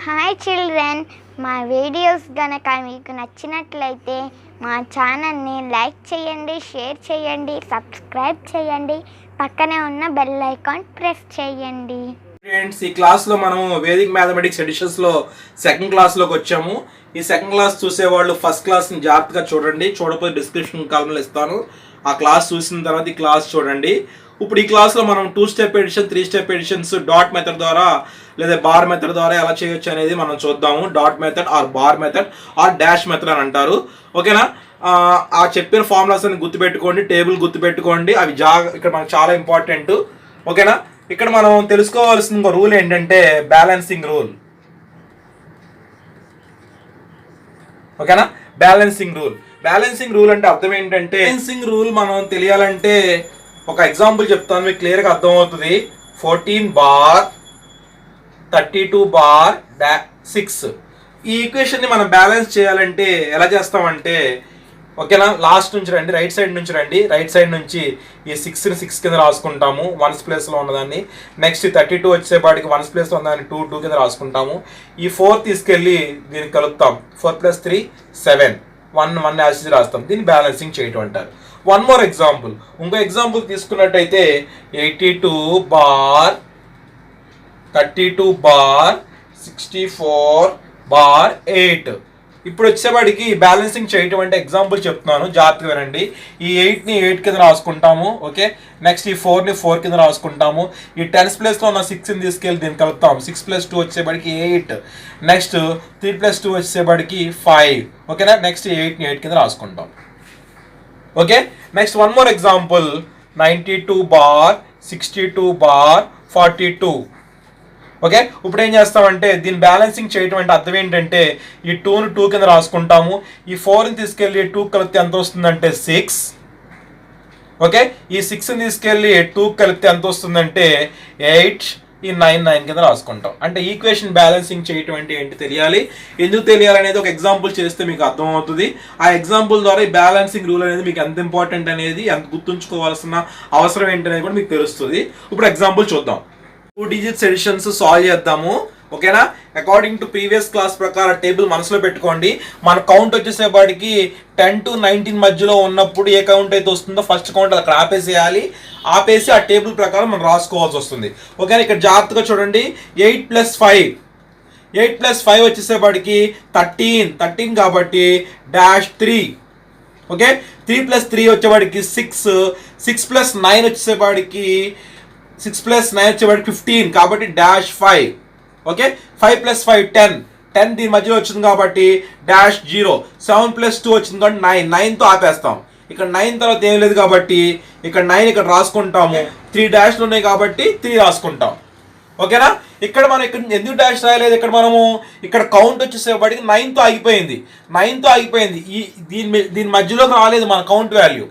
Hi children, మా videos గనక మీకు నచ్చినట్లయితే మా ఛానల్ని లైక్ చేయండి, షేర్ చేయండి, సబ్స్క్రైబ్ చేయండి, పక్కనే ఉన్న బెల్ ఐకాన్ ప్రెస్ చేయండి. ఫ్రెండ్స్, ఈ క్లాస్లో మనం వేదిక్ మ్యాథమెటిక్స్ ఎడిషన్స్లో సెకండ్ క్లాస్లోకి వచ్చాము. ఈ సెకండ్ క్లాస్ చూసేవాళ్ళు ఫస్ట్ క్లాస్ని జాగ్రత్తగా చూడండి. చూడకపోతే డిస్క్రిప్షన్ కాలంలో ఇస్తాను. ఆ క్లాస్ చూసిన తర్వాత ఈ క్లాస్ చూడండి. ఇప్పుడు ఈ క్లాస్లో మనం 2 step addition, 3 step additions dot method ద్వారా లేదా బార్ మెథడ్ ద్వారా ఎలా చేయొచ్చు అనేది మనం చూద్దాము. Dot method or bar method or dash method అని అంటారు. ఓకేనా? ఆ చెప్పిన ఫార్ములాస్ అని గుర్తుపెట్టుకోండి, టేబుల్ గుర్తుపెట్టుకోండి. అవి ఇక్కడ మనకు చాలా ఇంపార్టెంట్. ఓకేనా? ఇక్కడ మనం తెలుసుకోవాల్సిన ఇంకో రూల్ ఏంటంటే బ్యాలెన్సింగ్ రూల్. ఓకేనా? బ్యాలెన్సింగ్ రూల్ అంటే అర్థం ఏంటంటే, బ్యాలెన్సింగ్ రూల్ మనం తెలియాలంటే ఒక ఎగ్జాంపుల్ చెప్తాను, మీకు క్లియర్గా అర్థమవుతుంది. 14 బార్ 32 బార్ 6 ఈ ఈక్వేషన్ని మనం బ్యాలెన్స్ చేయాలంటే ఎలా చేస్తామంటే, ఓకేనా, లాస్ట్ నుంచి రండి, రైట్ సైడ్ నుంచి రండి. రైట్ సైడ్ నుంచి ఈ 6ని 6 కింద రాసుకుంటాము, 1's ప్లేస్లో ఉన్నదాన్ని. నెక్స్ట్ 32 వచ్చేపాటికి 1's ప్లేస్లో ఉన్నదాన్ని 2 కింద రాసుకుంటాము. ఈ 4 తీసుకెళ్ళి దీనికి కలుపుతాం. 4 + 3 7, 1 యాసిడ్ రాస్తాం. దీన్ని బ్యాలెన్సింగ్ చేయటం అంటారు. వన్ మోర్ ఎగ్జాంపుల్, ఇంకో ఎగ్జాంపుల్ తీసుకున్నట్టయితే 82 బార్ 32 బార్ 64 బార్ 8. ఇప్పుడు వచ్చేవాడికి బ్యాలెన్సింగ్ చేయటం అంటే ఎగ్జాంపుల్ చెప్తున్నాను, జాగ్రత్తగా వినండి. ఈ 8ని 8 కింద రాసుకుంటాము. ఓకే, నెక్స్ట్ ఈ 4ని 4 కింద రాసుకుంటాము. ఈ 10's ప్లేస్లో ఉన్న 6ని తీసుకెళ్ళి దీన్ని కలుపుతాం. 6 + 2 వచ్చేవాడికి 8. నెక్స్ట్ 3 + 2 వచ్చేవాడికి 5. ఓకేనా? నెక్స్ట్ 8ని 8 కింద రాసుకుంటాం. Okay, next one more example 92 bar 62 bar 42. Okay, ఇప్పుడు ఏం చేస్తామంటే దీన్ని బ్యాలెన్సింగ్ చేయటం అంటే అర్థం ఏంటంటే, ఈ 2ని 2 కింద రాసుకుంటాము. ఈ 4ని తీసుకెళ్ళి 2 కలిపితే ఎంత వస్తుందంటే 6. ఓకే, ఈ 6ని తీసుకెళ్ళి 2 కలిపితే ఎంత వస్తుందంటే 8. ఈ 9 కింద రాసుకుంటాం. అంటే ఈక్వేషన్ బ్యాలెన్సింగ్ చేయటం అంటే ఏంటి తెలియాలి. ఎందుకు తెలియాలి అనేది ఒక ఎగ్జాంపుల్ చేస్తే మీకు అర్థమవుతుంది. ఆ ఎగ్జాంపుల్ ద్వారా ఈ బ్యాలెన్సింగ్ రూల్ అనేది మీకు ఎంత ఇంపార్టెంట్ అనేది, ఎంత గుర్తుంచుకోవాల్సిన అవసరం ఏంటనేది కూడా మీకు తెలుస్తుంది. ఇప్పుడు ఎగ్జాంపుల్ చూద్దాం. 2 డిజిట్స్ ఎడిషన్స్ సాల్వ్ చేద్దాము. ఓకేనా? అకార్డింగ్ టు ప్రీవియస్ క్లాస్ ప్రకారం టేబుల్ మనసులో పెట్టుకోండి. మన కౌంట్ వచ్చేసేపాటికి 10 to 19 మధ్యలో ఉన్నప్పుడు ఏ కౌంట్ అయితే వస్తుందో ఫస్ట్ కౌంట్ అక్కడ ఆపేసేయాలి. ఆపేసి ఆ టేబుల్ ప్రకారం మనం రాసుకోవాల్సి వస్తుంది. ఓకేనా? ఇక్కడ జాగ్రత్తగా చూడండి. 8 + 5 వచ్చేసేపాటికి 13 కాబట్టి -3. ఓకే, 3 + 3 వచ్చేవాడికి 6. 6 + 9 వచ్చేసేపాడికి 15 కాబట్టి -5. ఓకే, 5 + 5 10 దీని మధ్యలో వచ్చింది కాబట్టి -0. 7 + 2 వచ్చింది కాబట్టి 9తో ఆపేస్తాం. ఇక్కడ 9 తర్వాత ఏం లేదు కాబట్టి ఇక్కడ 9 ఇక్కడ రాసుకుంటాము. 3 డాష్లు ఉన్నాయి కాబట్టి 3 రాసుకుంటాం. ఓకేనా? ఇక్కడ మనం ఇక్కడ ఎందుకు డాష్ రాయలేదు, ఇక్కడ కౌంట్ వచ్చేసేపటికి 9తో ఆగిపోయింది. ఈ దీని మధ్యలోకి రాలేదు మన కౌంట్ వాల్యూ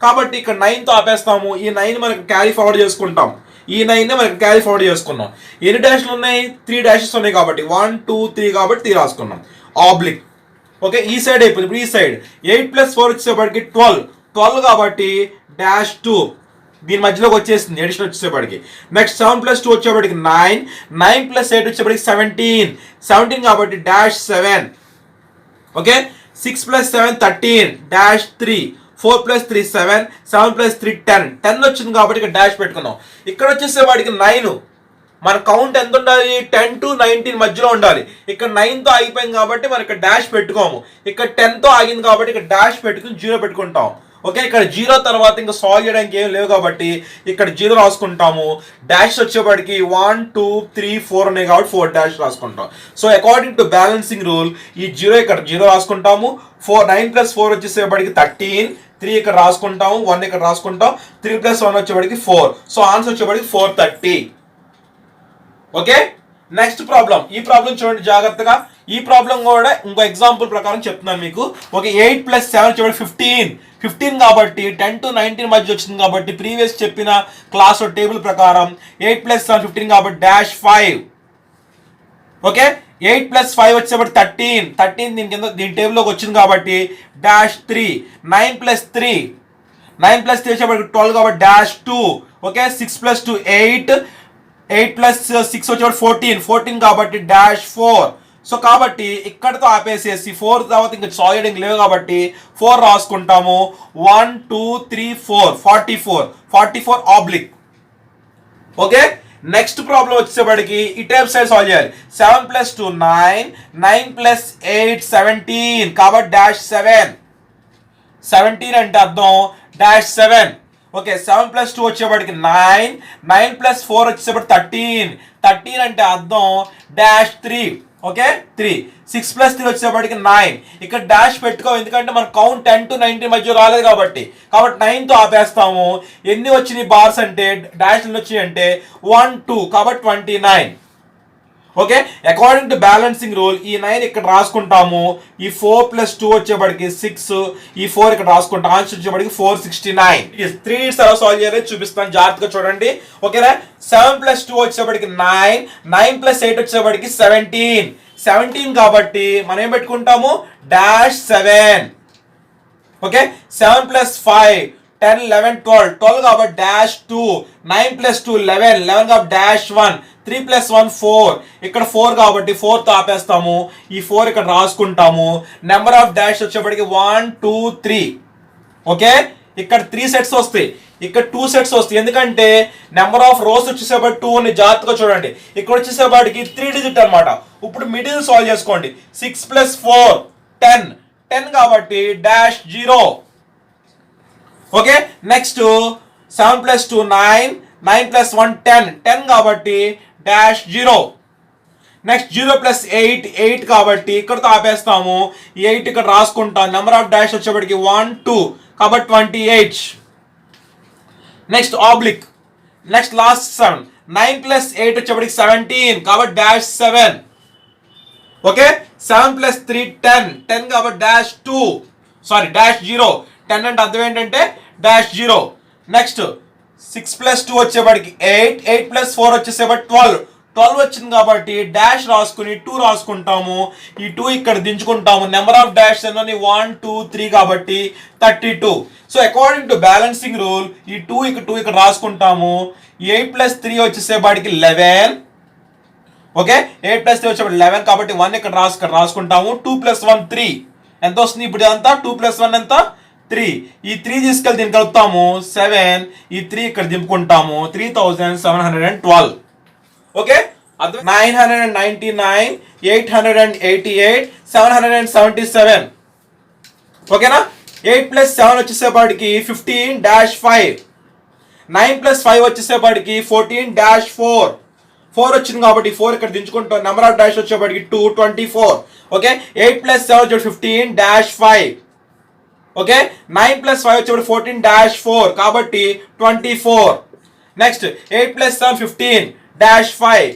కాబట్టి ఇక్కడ 9తో ఆపేస్తాము. ఈ 9 మనకి క్యారీ ఫార్వర్డ్ చేసుకుంటాం. ఈ 9నే మనకి క్యారీ ఫార్వర్డ్ చేసుకున్నాం. ఎన్ని డాష్లు ఉన్నాయి? 3 డాషెస్ ఉన్నాయి కాబట్టి 1 2 3 కాబట్టి 3 రాసుకున్నాం. ఆబ్లిక్. ఓకే, ఈ సైడ్ అయిపోయింది. ఇప్పుడు ఈ సైడ్ 8 + 4 వచ్చేసేపటికి 12 కాబట్టి -2 దీని మధ్యలోకి వచ్చేసింది ఎడిషన్ వచ్చేసేపటికి. నెక్స్ట్ 7 + 2 వచ్చేప్పటికి 9 + 8 వచ్చేప్పటికి 17 కాబట్టి -7. ఓకే, 6 + 7 13 -3. 4 + 3 7 7 + 3 10 వచ్చింది కాబట్టి ఇక్కడ డాష్ పెట్టుకున్నాం. ఇక్కడ వచ్చేసేవాడికి 9. మన కౌంట్ ఎంత ఉండాలి? 10 to 19 మధ్యలో ఉండాలి. ఇక్కడ 9తో ఆగిపోయింది కాబట్టి మనం ఇక్కడ డాష్ పెట్టుకోము. ఇక్కడ 10తో ఆగింది కాబట్టి ఇక్కడ డాష్ పెట్టుకుని 0 పెట్టుకుంటాం. ఓకే, ఇక్కడ 0 తర్వాత ఇంకా సాల్వ్ చేయడానికి ఏం లేవు కాబట్టి ఇక్కడ 0 రాసుకుంటాము. డాష్ వచ్చేవాడికి 1 2 3 4 ఉన్నాయి కాబట్టి 4 డాష్ రాసుకుంటాం. So according to balancing rule ఈ 0 ఇక్కడ 0 రాసుకుంటాము. 9 + 4 వచ్చేసేపటికి 13. 3 ఇక్కడ రాసుకుంటాము, 1 ఇక్కడ రాసుకుంటాం. 3 + 1 వచ్చేవాడికి 4. సో ఆన్సర్ వచ్చేవాడికి 430. Okay, next problem. ఈ ప్రాబ్లం చూడండి జాగ్రత్తగా. ఈ ప్రాబ్లం కూడా ఇంకో ఎగ్జాంపుల్ ప్రకారం చెప్తున్నాను మీకు. ఓకే, 8 + 7 వచ్చేవాడికి 15 కాబట్టి 10 to 19 మధ్య వచ్చింది కాబట్టి ప్రీవియస్ చెప్పిన క్లాస్ టేబుల్ ప్రకారం 8 + 7 15 కాబట్టి -5. ఓకే, 8 + 5 వచ్చేప్పటి 13 దీని టేబుల్లోకి వచ్చింది కాబట్టి -3. 9 + 3 వచ్చేప్పటికి 12 కాబట్టి -2. ఓకే, 6 + 2 8 8 ప్లస్ 6 వచ్చేవాడు 14 కాబట్టి -4. సో కాబట్టి ఇక్కడతో ఆపేసేసి 4 తర్వాత ఇంకా సాలిడ్ ఇంక లేవు కాబట్టి 4 రాసుకుంటాము. 1 2 3 4 44 ఆబ్లిక్. ఓకే, నెక్స్ట్ ప్రాబ్లం వచ్చేసరికి ఈ టైప్ సైడ్ సాల్వ్ చేయాలి. 7 + 2 9, 9 + 8 17 కాబట్టి -7. 17 అంటే అర్థం -7. ఓకే, 7 + 2 వచ్చేప్పటికి 9, 9 + 4 వచ్చేసరికి 13 అంటే అర్థం -3. ఓకే, 3. 6 + 3 వచ్చేప్పటికి 9. ఇక్కడ డాష్ పెట్టుకో, ఎందుకంటే మన కౌంట్ 10 to 19 మధ్య రాలేదు కాబట్టి 9తో ఆపేస్తాము. ఎన్ని వచ్చినాయి బార్స్ అంటే డాష్ ఎన్ని వచ్చినాయి అంటే 1 2 కాబట్టి 29. Okay, according to balancing rule ఈ 9 ఇక్కడ రాసుకుంటాము. ఈ 4 + 2 వచ్చేప్పటికి 6, ఈ 4 ఇక్కడ రాసుకుంటాం. ఆన్సర్ వచ్చేప్పటికి 469. 3 ఎలా సాల్వ్ చేయాలి చూపిస్తాను, జాగ్రత్తగా చూడండి. ఓకేనా, 7 + 2 వచ్చేప్పటికి 9, 9 + 8 వచ్చేప్పటికి 17 కాబట్టి మనం ఏం పెట్టుకుంటాము -7. ఓకే, 7 + 5 10 11 12 కాబట్టి -2. 9 + 2 11 కాబట్టి -1. 3 + 1 4, ఇక్కడ 4 కాబట్టి 4తో ఆపేస్తాము. ఈ 4 ఇక్కడ రాసుకుంటాము. నెంబర్ ఆఫ్ డాష్ వచ్చేప్పటికి 1 2 3. ఓకే, ఇక్కడ 3 సెట్స్ వస్తాయి, ఇక్కడ 2 సెట్స్ వస్తాయి. ఎందుకంటే నెంబర్ ఆఫ్ రోస్ వచ్చేసేపటి 2 అని జాగ్రత్తగా చూడండి. ఇక్కడ వచ్చేసేపటికి 3 డిజిట్ అనమాట. ఇప్పుడు మిడిల్ సాల్వ్ చేసుకోండి. 6 + 4 10 కాబట్టి -0. ఓకే, నెక్స్ట్ 7 + 2 9, 9 + 1 10 కాబట్టి -0. నెక్స్ట్ 0 + 8 కాబట్టి ఇక్కడతో ఆపేస్తాము. ఈ 8 ఇక్కడ రాసుకుంటాం. నెంబర్ ఆఫ్ డాష్ వచ్చేప్పటికి 1 2 కాబట్టి 28. Next oblique. నెక్స్ట్ లాస్ట్ 7, 9 + 8 వచ్చేప్పటికి 17 కాబట్టి -7. ఓకే, 7 + 3 10 కాబట్టి -2. సారీ -0. 10 అంటే అర్థం ఏంటంటే -0. నెక్స్ట్ 6 + 2 వచ్చేప్పటికి 8, 8 + 4 వచ్చేసేపటి 12 వచ్చింది కాబట్టి డాష్ రాసుకుని 2 రాసుకుంటాము. ఈ 2 ఇక్కడ దించుకుంటాము. నెంబర్ ఆఫ్ డాష్ అన్నీ 1 2 3 కాబట్టి 32. So according to balancing rule ఈ 2 ఇక్కడ రాసుకుంటాము. 8 + 3 వచ్చేసేపటికి 11. ఓకే, 8 + 3 వచ్చేప్పటికి 11 కాబట్టి 1 ఇక్కడ రాసుకుంటాము. 2 + 1 3 ఎంత వస్తుంది ఇప్పుడు ఇదంతా? 2 + 1 ఎంత? 3. ఈ 3 తీసుకెళ్ళి దీన్ని కలుపుతాము 7. ఈ 3 ఇక్కడ దింపుకుంటాము. 3712. ఓకే, 999, 888, 777. ఓకేనా, 8 + 7 వచ్చేసేపటికి 15-5. 9 + 5 వచ్చేసేపటికి 14-4. 4 వచ్చింది కాబట్టి 4 ఇక్కడ దించుకుంటాం. నెంబర్ ఆఫ్ డాష్ వచ్చేప్పటికి 2 24. ఓకే, 8 + 7 వచ్చేప్పటికి 15-5. ఓకే, 9 + 5 వచ్చేప్పటికి 14-4 కాబట్టి 24. నెక్స్ట్ 8 + 7 15-5.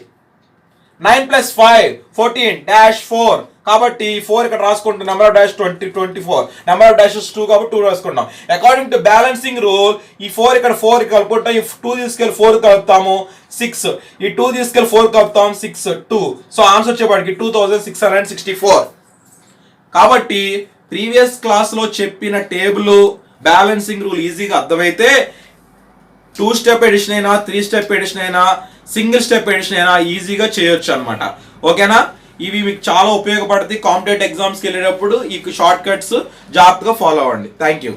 9 + 5 14-4 కాబట్టి 4 ఇక్కడ రాసుకుంటాం. Number of dash 24. Number of dashes 2 కాబట్టి 2 రాసుకుంటాం. అకార్డింగ్ టు బ్యాలెన్సింగ్ రూల్ ఈ 4 ఇక్కడ 4 కలుపుకుంటాం. ఈ 2 తీసుకెళ్ళి 4 కలుపుతాము 6. ఈ 2 తీసుకెళ్ళి 4 కలుపుతాం 6 2. సో ఆన్సర్ వచ్చేప్పటికి 2664. కాబట్టి ప్రీవియస్ క్లాస్లో చెప్పిన టేబుల్ బ్యాలెన్సింగ్ రూల్ ఈజీగా అర్థమైతే 2 స్టెప్ ఎడిషన్ అయినా 3 స్టెప్ ఎడిషన్ అయినా సింగిల్ స్టెప్ ఎడిషన్ అయినా ఈజీగా చేయొచ్చు అనమాట. ఓకేనా, ఇవి మీకు చాలా ఉపయోగపడుతుంది. కాంపిటేటివ్ ఎగ్జామ్స్కి వెళ్ళేటప్పుడు ఈ షార్ట్ కట్స్ జాగ్రత్తగా ఫాలో అవ్వండి. Thank you.